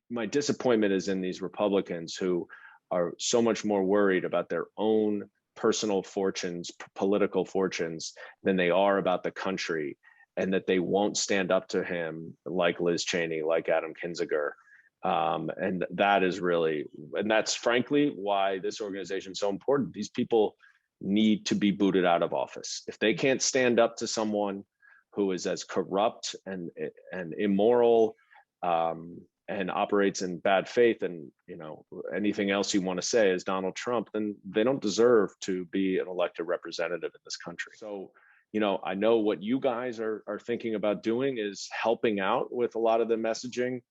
my disappointment is in these Republicans who are so much more worried about their own personal fortunes, political fortunes, than they are about the country, and that they won't stand up to him like Liz Cheney, like Adam Kinzinger. And that is really, and that's frankly why this organization is so important. These people need to be booted out of office. If they can't stand up to someone who is as corrupt and immoral, and operates in bad faith, and anything else you want to say is Donald Trump, then they don't deserve to be an elected representative in this country. So, I know what you guys are thinking about doing is helping out with a lot of the messaging.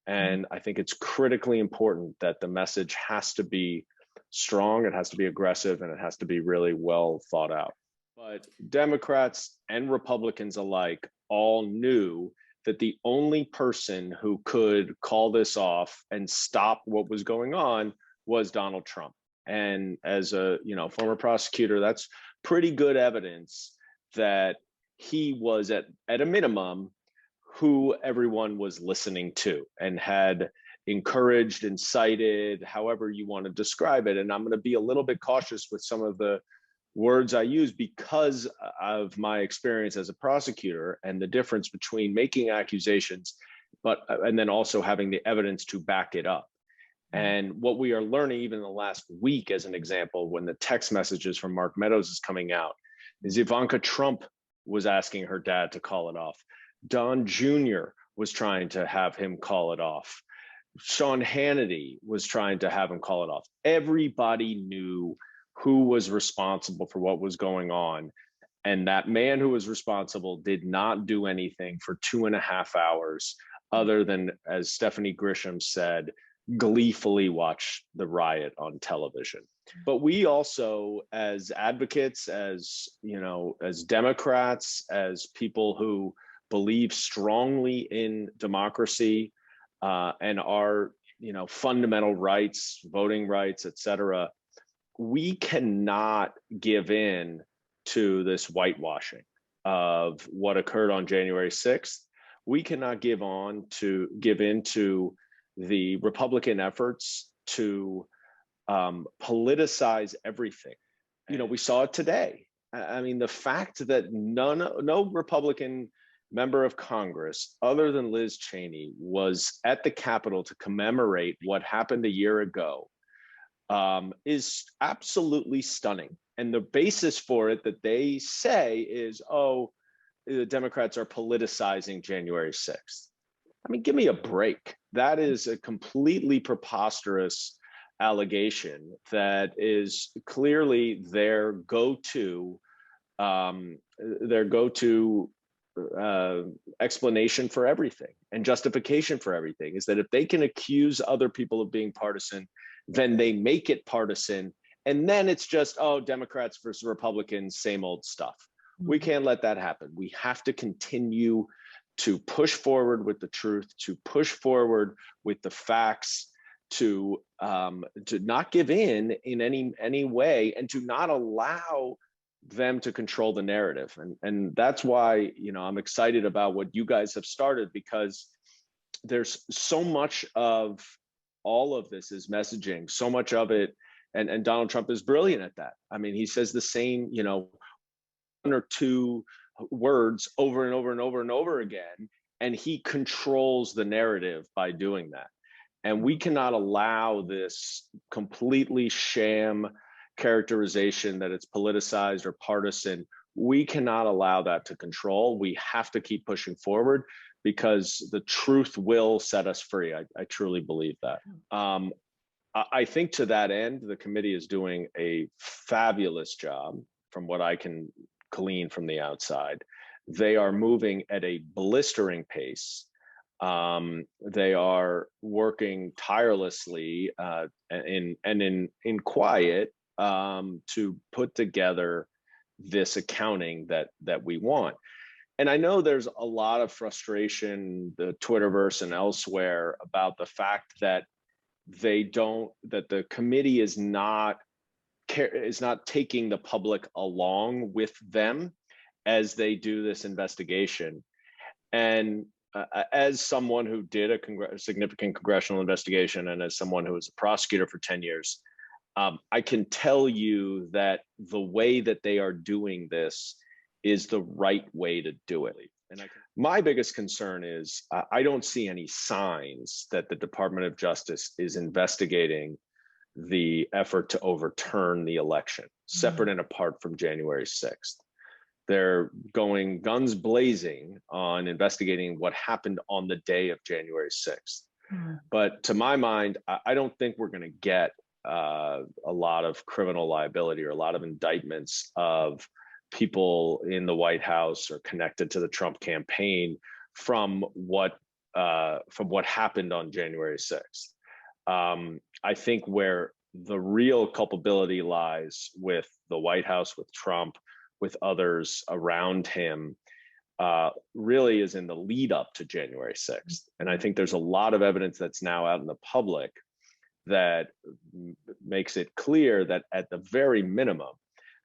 And I think it's critically important that the message has to be strong, it has to be aggressive, and it has to be really well thought out. But Democrats and Republicans alike all knew that the only person who could call this off and stop what was going on was Donald Trump. And as a former prosecutor, that's pretty good evidence that he was at a minimum who everyone was listening to and had encouraged, incited, however you want to describe it. And I'm going to be a little bit cautious with some of the words I use because of my experience as a prosecutor and the difference between making accusations, and then also having the evidence to back it up. And what we are learning, even in the last week, as an example, when the text messages from Mark Meadows is coming out, is Ivanka Trump was asking her dad to call it off. Don Jr. was trying to have him call it off. Sean Hannity was trying to have him call it off. Everybody knew who was responsible for what was going on. And that man who was responsible did not do anything for 2.5 hours other than, as Stephanie Grisham said, gleefully watch the riot on television. But we also, as advocates, as Democrats, as people who believe strongly in democracy and our fundamental rights, voting rights, et cetera, we cannot give in to this whitewashing of what occurred on January 6th. We cannot give in to the Republican efforts to politicize everything. We saw it today. I mean, the fact that no Republican member of Congress, other than Liz Cheney, was at the Capitol to commemorate what happened a year ago is absolutely stunning. And the basis for it that they say is, the Democrats are politicizing January 6th. I mean, give me a break. That is a completely preposterous allegation that is clearly their go-to explanation for everything and justification for everything, is that if they can accuse other people of being partisan, then they make it partisan. And then it's just, Democrats versus Republicans, same old stuff. We can't let that happen. We have to continue to push forward with the truth, to push forward with the facts, to not give in any way, and to not allow them to control the narrative. And that's why, I'm excited about what you guys have started, because there's so much of all of this is messaging, so much of it. And Donald Trump is brilliant at that. I mean, he says the same, one or two words over and over and over and over again, and he controls the narrative by doing that. And we cannot allow this completely sham characterization that it's politicized or partisan. We cannot allow that to control. We have to keep pushing forward, because the truth will set us free. I truly believe that. I think to that end, the committee is doing a fabulous job from what I can glean from the outside. They are moving at a blistering pace. They are working tirelessly in quiet to put together this accounting that we want. And I know there's a lot of frustration, the Twitterverse and elsewhere, about the fact that the committee is not taking the public along with them as they do this investigation. And as someone who did a significant congressional investigation and as someone who was a prosecutor for 10 years, I can tell you that the way that they are doing this is the right way to do it. And my biggest concern is I don't see any signs that the Department of Justice is investigating the effort to overturn the election, separate and apart from January 6th. They're going guns blazing on investigating what happened on the day of January 6th. But to my mind, I don't think we're going to get a lot of criminal liability or a lot of indictments of people in the White House or connected to the Trump campaign from what happened on January 6th. I think where the real culpability lies with the White House, with Trump, with others around him, really is in the lead up to January 6th. And I think there's a lot of evidence that's now out in the public that makes it clear that at the very minimum,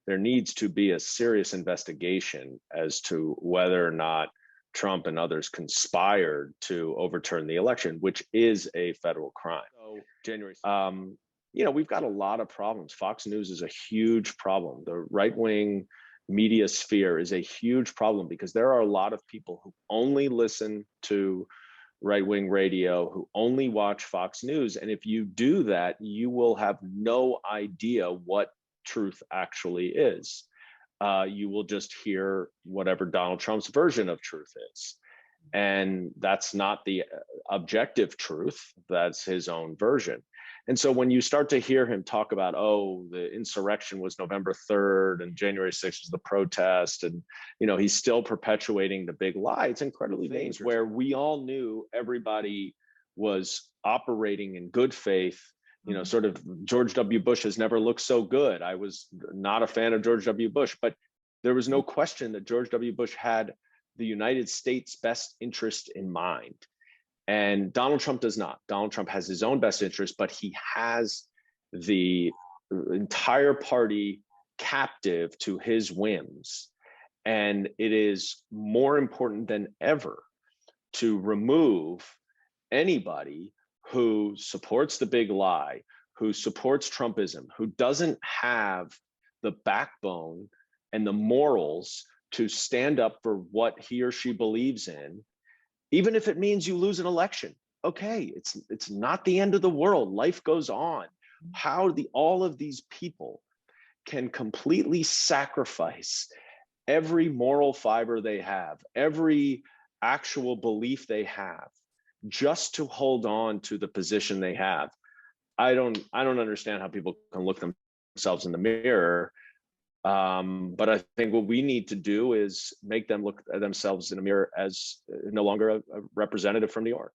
there needs to be a serious investigation as to whether or not Trump and others conspired to overturn the election, which is a federal crime. So January, we've got a lot of problems. Fox News is a huge problem. The right-wing media sphere is a huge problem because there are a lot of people who only listen to right-wing radio, who only watch Fox News. And if you do that, you will have no idea what truth actually is. You will just hear whatever Donald Trump's version of truth is. And that's not the objective truth, that's his own version. And so when you start to hear him talk about, oh, the insurrection was November 3rd and January 6th was the protest, and he's still perpetuating the big lie, it's incredibly dangerous. Where we all knew everybody was operating in good faith, sort of George W. Bush has never looked so good. I was not a fan of George W. Bush, but there was no question that George W. Bush had the United States' best interest in mind. And Donald Trump does not. Donald Trump has his own best interest, but he has the entire party captive to his whims. And it is more important than ever to remove anybody who supports the big lie, who supports Trumpism, who doesn't have the backbone and the morals to stand up for what he or she believes in, even if it means you lose an election. Okay, it's not the end of the world. Life goes on. How all of these people can completely sacrifice every moral fiber they have, every actual belief they have, just to hold on to the position they have. I don't understand how people can look themselves in the mirror. But I think what we need to do is make them look at themselves in a mirror as no longer a representative from New York.